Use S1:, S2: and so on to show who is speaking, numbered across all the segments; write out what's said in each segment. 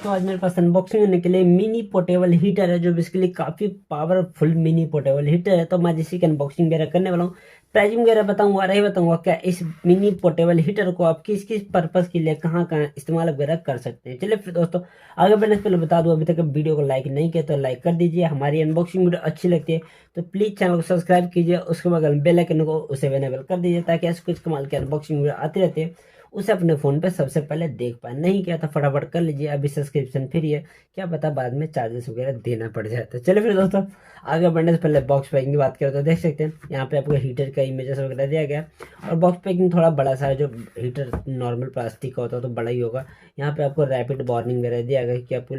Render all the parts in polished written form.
S1: दोस्तों आज मेरे पास अनबॉक्सिंग करने के लिए मिनी पोर्टेबल हीटर है जो बेसिकली काफ़ी पावरफुल मिनी पोर्टेबल हीटर है। तो मैं इसी की अनबॉक्सिंग वगैरह करने वाला हूँ, प्राइसिंग वगैरह बताऊंगा और यही बताऊंगा क्या इस मिनी पोर्टेबल हीटर को आप किस किस पर्पज़ के लिए कहाँ कहाँ इस्तेमाल वगैरह कर सकते हैं। चलिए फिर दोस्तों आगे बढ़ने से पहले बता दूँ, अभी तक वीडियो को लाइक नहीं किया तो लाइक कर दीजिए। हमारी अनबॉक्सिंग वीडियो अच्छी लगती है तो प्लीज़ चैनल को सब्सक्राइब कीजिए, उसके बगल बेल आइकन को उसे इनेबल कर दीजिए ताकि ऐसे कुछ कमाल की अनबॉक्सिंग वीडियो आती रहती है उसे अपने फ़ोन पे सबसे पहले देख पाए। नहीं किया तो फटाफट कर लीजिए, अभी सब्सक्रिप्शन फ्री है, क्या पता बाद में चार्जेस वगैरह देना पड़ जाए। तो चलिए फिर दोस्तों आगे बढ़ने से पहले बॉक्स पैकिंग की बात करें तो देख सकते हैं यहाँ पे आपको हीटर का इमेजेस वगैरह दिया गया और बॉक्स पैकिंग थोड़ा बड़ा सा है। जो हीटर नॉर्मल प्लास्टिक का होता है तो बड़ा ही होगा। यहाँ पे आपको रैपिड वार्निंग वगैरह दिया गया कि आपको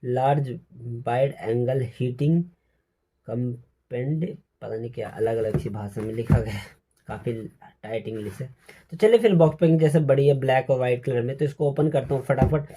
S1: लार्ज वाइड एंगल हीटिंग कंपेंड, पता नहीं क्या अलग अलग सी भाषा में लिखा गया है, काफ़ी टाइट इंग्लिश है। तो चलिए फिर बॉक्स पैकिंग जैसे बड़ी है ब्लैक और वाइट कलर में, तो इसको ओपन करता हूँ फटाफट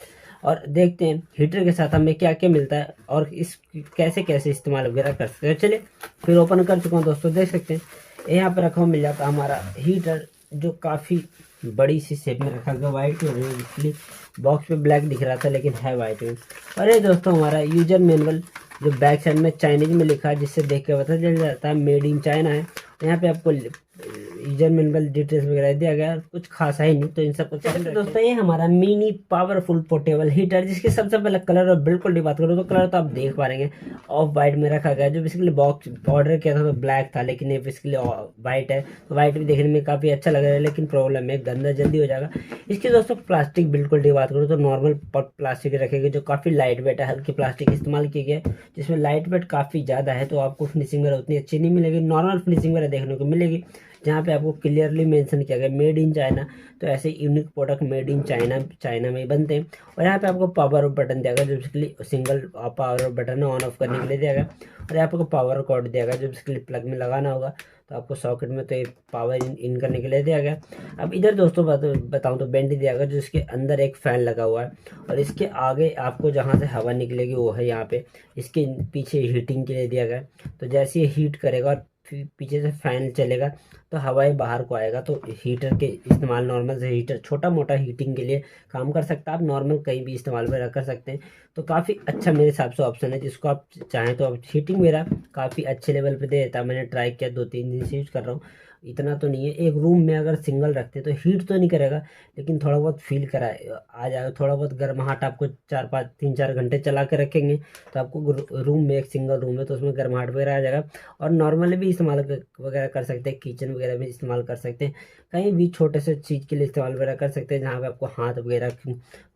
S1: और देखते हैं हीटर के साथ हमें क्या क्या मिलता है और इस कैसे कैसे इस्तेमाल वगैरह कर सकते हैं। चलिए फिर ओपन कर चुका हूँ दोस्तों, देख सकते हैं यहाँ पर रखा हुआ मिल जाता है हमारा हीटर जो काफ़ी बड़ी सी शेप में रखा गया, वाइट में बॉक्स पे ब्लैक दिख रहा था लेकिन है वाइट में। और ये दोस्तों हमारा यूजर मैनुअल जो बैक साइड में चाइनीज में लिखा है, जिससे देख के पता चल जाता है मेड इन चाइना है। यहाँ पे आपको यूजर मैनुअल डिटेल्स वगैरह दिया गया, कुछ खासा ही नहीं। तो इन सब कुछ दोस्तों ये हमारा मिनी पावरफुल पोर्टेबल हीटर, जिसके सबसे पहले कलर और बिल्कुल की बात करूँ तो कलर तो आप देख पा रहे हैं ऑफ वाइट में रखा गया। जो बेसिकली बॉक्स ऑर्डर किया था तो ब्लैक था लेकिन ये बेसिकली वाइट है। तो वाइट भी देखने में काफ़ी अच्छा लग रहा है लेकिन प्रॉब्लम है गंदा जल्दी हो जाएगा। इसकी दोस्तों प्लास्टिक बिल्कुल की बात करूँ तो नॉर्मल प्लास्टिक रखेगी जो काफ़ी लाइट वेट है, हल्की प्लास्टिक इस्तेमाल की गई है जिसमें लाइट वेट काफ़ी ज़्यादा है। तो आपको फिनिशिंग वगैरह उतनी अच्छी नहीं मिलेगी, नॉर्मल फिनिशिंग वगैरह देखने को मिलेगी जहाँ पे आपको क्लियरली मेंशन किया गया मेड इन चाइना। तो ऐसे unique product made in China China में बनते हैं। और यहाँ पे आपको पावर ऑफ बटन दिया गया जो basically single power off button है, ऑन ऑफ करने के लिए दिया गया। और यहाँ पे आपको पावर कॉर्ड दिया गया जो बेसिकली प्लग में लगाना होगा, तो आपको सॉकेट में तो ये पावर इन करने के लिए दिया गया। अब इधर दोस्तों बताऊँ तो बेंड दिया गया जो इसके अंदर एक फ़ैन लगा हुआ है और इसके आगे आपको जहाँ से हवा निकलेगी वो है यहाँ पे। इसके पीछे हीटिंग के लिए दिया गया, तो जैसे ये हीट करेगा और पीछे से फैन चलेगा तो हवाएं बाहर को आएगा। तो हीटर के इस्तेमाल नॉर्मल से हीटर छोटा मोटा हीटिंग के लिए काम कर सकता है, आप नॉर्मल कहीं भी इस्तेमाल वगैरह कर सकते हैं। तो काफ़ी अच्छा मेरे हिसाब से ऑप्शन है, जिसको आप चाहें तो आप हीटिंग वगैरह काफ़ी अच्छे लेवल पे दे देता है। मैंने ट्राई किया 2-3 दिन से यूज़ कर रहा हूँ, इतना तो नहीं है। एक रूम में अगर सिंगल रखते तो हीट तो नहीं करेगा लेकिन थोड़ा बहुत फील करा आ जाएगा, थोड़ा बहुत गर्माहट आपको 4-5-3-4 घंटे चला के रखेंगे तो आपको रूम में, एक सिंगल रूम है तो उसमें गर्माहट वगैरह आ जाएगा। और नॉर्मली भी इस्तेमाल वगैरह कर सकते हैं, किचन वगैरह में इस्तेमाल कर सकते हैं, कहीं भी छोटे से चीज़ के लिए इस्तेमाल वगैरह कर सकते हैं जहाँ पे आपको हाथ वगैरह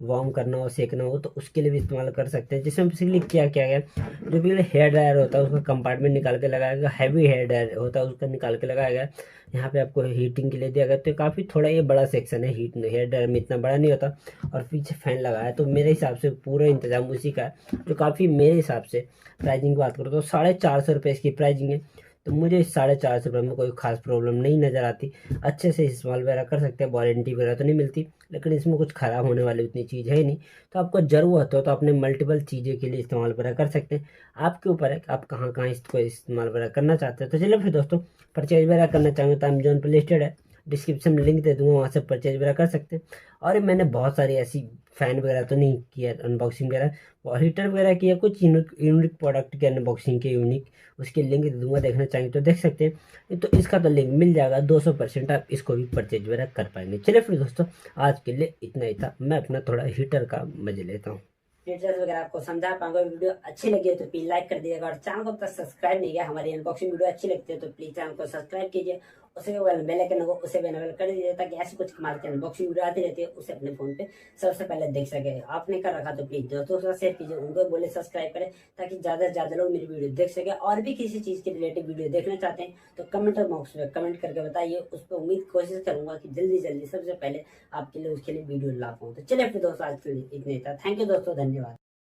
S1: वार्म करना हो, सेकना हो तो उसके लिए भी इस्तेमाल कर सकते हैं। जिसमें बेसिकली क्या क्या गया, जो भी हेयर ड्रायर होता है उसका कंपार्टमेंट निकाल के लगाया गया, हैवी हेयर ड्रायर होता है उसका निकाल के लगाया गया। यहाँ पे आपको हीटिंग के लिए दिया गया, तो काफ़ी थोड़ा ये बड़ा सेक्शन है, हीट हेयर ड्रायर में इतना बड़ा नहीं होता। और पीछे फैन लगा है तो मेरे हिसाब से पूरा इंतजाम उसी का है, जो काफ़ी मेरे हिसाब से प्राइसिंग की बात करो तो 450 इसकी प्राइसिंग है। तो मुझे 450 में कोई खास प्रॉब्लम नहीं नज़र आती, अच्छे से इस्तेमाल वगैरह कर सकते हैं। वारंटी वगैरह तो नहीं मिलती लेकिन इसमें कुछ ख़राब होने वाली उतनी चीज़ है नहीं। तो आपको ज़रूरत हो तो अपने मल्टीपल चीज़ें के लिए इस्तेमाल वगैरह कर सकते हैं, आपके ऊपर है कि आप कहाँ कहाँ इसको इस्तेमाल वगैरह करना चाहते हैं। तो चलिए फिर दोस्तों परचेज वगैरह करना चाहेंगे तो अमेजोन पर लिस्टेड है, डिस्क्रिप्शन में लिंक दे दूंगा, वहाँ से परचेज वगैरह कर सकते हैं। और मैंने बहुत सारी ऐसी फ़ैन वगैरह तो नहीं किया अनबॉक्सिंग वगैरह और हीटर वगैरह किया, कुछ यूनिक प्रोडक्ट के अनबॉक्सिंग के यूनिक, उसके लिंक दे दूंगा, देखना चाहेंगे तो देख सकते हैं। तो इसका तो लिंक मिल जाएगा 200%, आप इसको भी परचेज वगैरह कर पाएंगे। चलिए फिर दोस्तों आज के लिए इतना ही था, मैं अपना थोड़ा हीटर का मजे लेता हूँ। फीचर्स वगैरह आपको समझा पाऊंगा। वीडियो अच्छी लगी है तो प्लीज लाइक कर दीजिएगा और चैनल को अब तक सब्सक्राइब नहीं किया, हमारी अनबॉक्सिंग वीडियो अच्छी लगती है तो प्लीज चैनल को सब्सक्राइब कीजिए, उसे बेल आइकन को उसे भी इनेबल कर दीजिए ताकि ऐसी कुछ कमाल की अनबॉक्सिंग वीडियो आती रहती है उसे अपने फोन पे सबसे पहले देख सके। आपने कर रखा तो प्लीज दोस्तों के साथ शेयर कीजिए, उनको बोले सब्सक्राइब करें ताकि ज्यादा से ज्यादा लोग मेरी वीडियो देख सके। और भी किसी चीज के रिलेटेड वीडियो देखना चाहते हैं तो कमेंट बॉक्स में कमेंट करके बताइए, उस पर उम्मीद कोशिश करूंगा कि जल्दी जल्दी सबसे पहले आपके लिए उसके लिए वीडियो ला पाऊँ। तो चलिए फिर दोस्तों आज के लिए इतने था, थैंक यू दोस्तों, धन्यवाद।